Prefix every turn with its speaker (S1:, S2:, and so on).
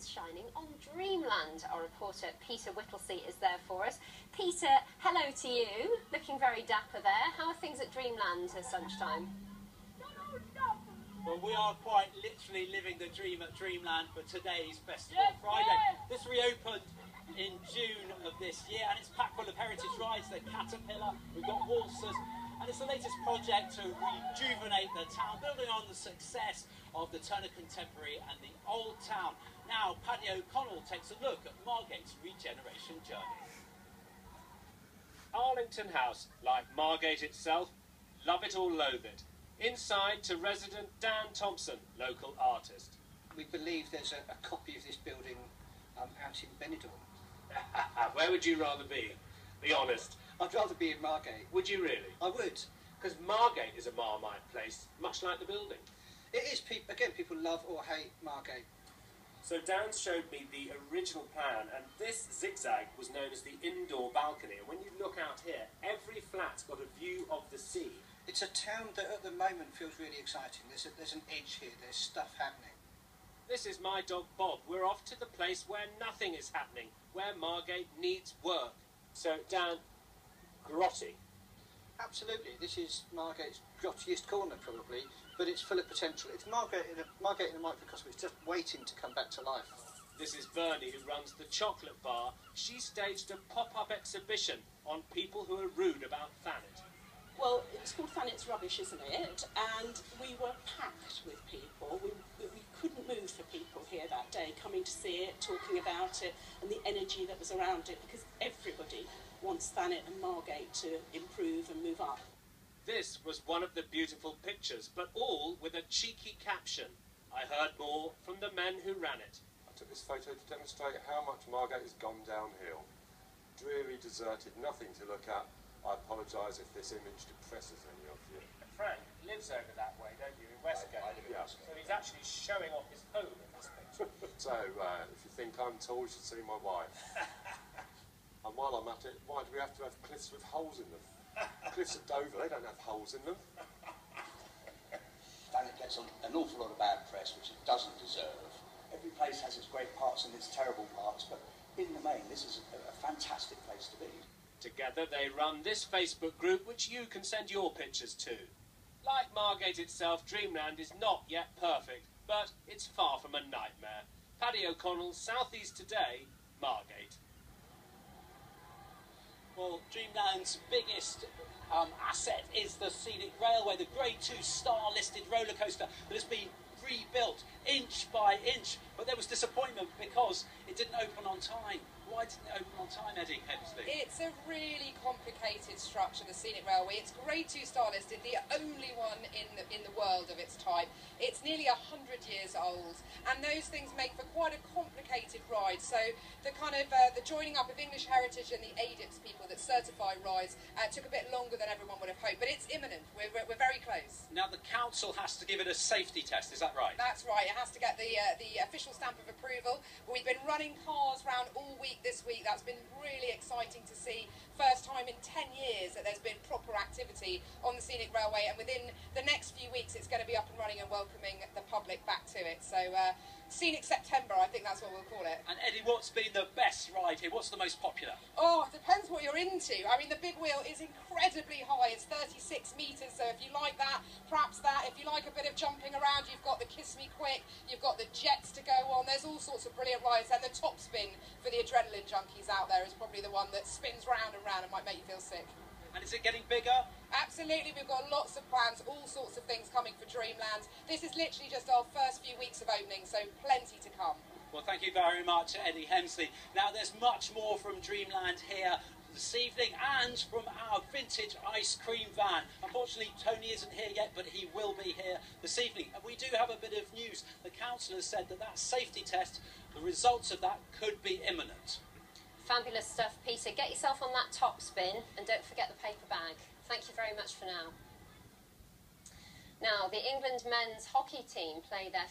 S1: shining on Dreamland. Our reporter Peter Whittlesey is there for us. Peter, hello to you. Looking very dapper there. How are things at Dreamland at lunchtime?
S2: Well, we are quite literally living the dream at Dreamland for today's Festival Friday. This reopened in June of this year and it's packed full of heritage rides. The Caterpillar, we've got horses, and it's the latest project to rejuvenate the town, building on the success of the Turner Contemporary and the Old Town. Now, Paddy takes a look at Margate's regeneration journey.
S3: Arlington House, like Margate itself, love it or loathe it. Inside to resident Dan Thompson, local artist.
S4: We believe there's a copy of this building out in Benidorm.
S3: Where would you rather be? Be honest.
S4: I'd rather be in Margate.
S3: Would you really?
S4: I would.
S3: Because Margate is a Marmite place, much like the building.
S4: It is. Again, people love or hate Margate.
S3: So Dan showed me the original plan, and this zigzag was known as the indoor balcony. And when you look out here, every flat's got a view of the sea.
S4: It's a town that at the moment feels really exciting. There's an edge here. There's stuff happening.
S3: This is my dog Bob. We're off to the place where nothing is happening, where Margate needs work. So Dan, grotty.
S4: Absolutely. This is Margate's grottiest corner, probably, but it's full of potential. It's Margate in a microcosm. It's just waiting to come back to life.
S3: This is Bernie, who runs the chocolate bar. She staged a pop-up exhibition on people who are rude about Thanet.
S5: Well, it's called Thanet's Rubbish, isn't it? And we were packed with people. We couldn't move for people here that day, coming to see it, talking about it, and the energy that was around it, because everybody wants Thanet and Margate to improve and move up.
S3: This was one of the beautiful pictures, but all with a cheeky caption. I heard more from the men who ran it.
S6: I took this photo to demonstrate how much Margate has gone downhill. Dreary, deserted, nothing to look at. I apologise if this image depresses any of you.
S3: Frank lives over that way, don't you, in Westgate?
S6: I live in Westgate.
S3: So he's actually showing off his home in this picture.
S6: So, if you think I'm tall, you should see my wife. And while I'm at it, why do we have to have cliffs with holes in them? Cliffs at Dover, they don't have holes in them.
S7: Thanet gets an awful lot of bad press, which it doesn't deserve. Every place has its great parts and its terrible parts, but in the main, this is a fantastic place to be.
S3: Together they run this Facebook group which you can send your pictures to. Like Margate itself, Dreamland is not yet perfect, but it's far from a nightmare. Paddy O'Connell, South East Today, Margate.
S2: Well, Dreamland's biggest asset is the scenic railway, the Grade 2 star-listed roller coaster that has been rebuilt inch by inch. But there was disappointment because it didn't open on time. Why didn't it open on time, Eddie Hensley?
S8: It's a really complicated structure, the scenic railway. It's Grade 2 star listed, the only one in the world of its type. It's nearly 100 years old, and those things make for quite a complicated ride. So the kind of the joining up of English Heritage and the ADIPS people that certify rides took a bit longer than everyone would have hoped, but it's imminent. We're very close.
S2: Now the council has to give it a safety test, is that right?
S8: That's right. It has to get the official stamp of approval. We've been running cars around all week this week. That's been really exciting to see. First time in 10 years that there's been proper activity on the scenic railway, and within the next few weeks it's going to be up and running and welcoming the public back to it. So Scenic September, I think that's what we'll call it.
S2: And Eddie, what's been the best ride here? What's the most popular?
S8: Oh, it depends what you're into. I mean, the big wheel is incredibly high. It's 36 metres, so if you like that, perhaps that. If you like a bit of jumping around, you've got the Kiss Me Quick, you've got the jets to go on. There's all sorts of brilliant rides, and the top spin for the adrenaline junkies out there is probably the one that spins round and round and might make you feel sick.
S2: And is it getting bigger?
S8: Absolutely, we've got lots of plans, all sorts of things coming for Dreamland. This is literally just our first few weeks of opening, so plenty to come.
S2: Well, thank you very much, Eddie Hensley. Now, there's much more from Dreamland here this evening, and from our vintage ice cream van. Unfortunately, Tony isn't here yet, but he will be here this evening. And we do have a bit of news. The council has said that safety test, the results of that could be imminent.
S1: Fabulous stuff, Peter. Get yourself on that top spin and don't forget the paper bag. Thank you very much for now. Now, the England men's hockey team play their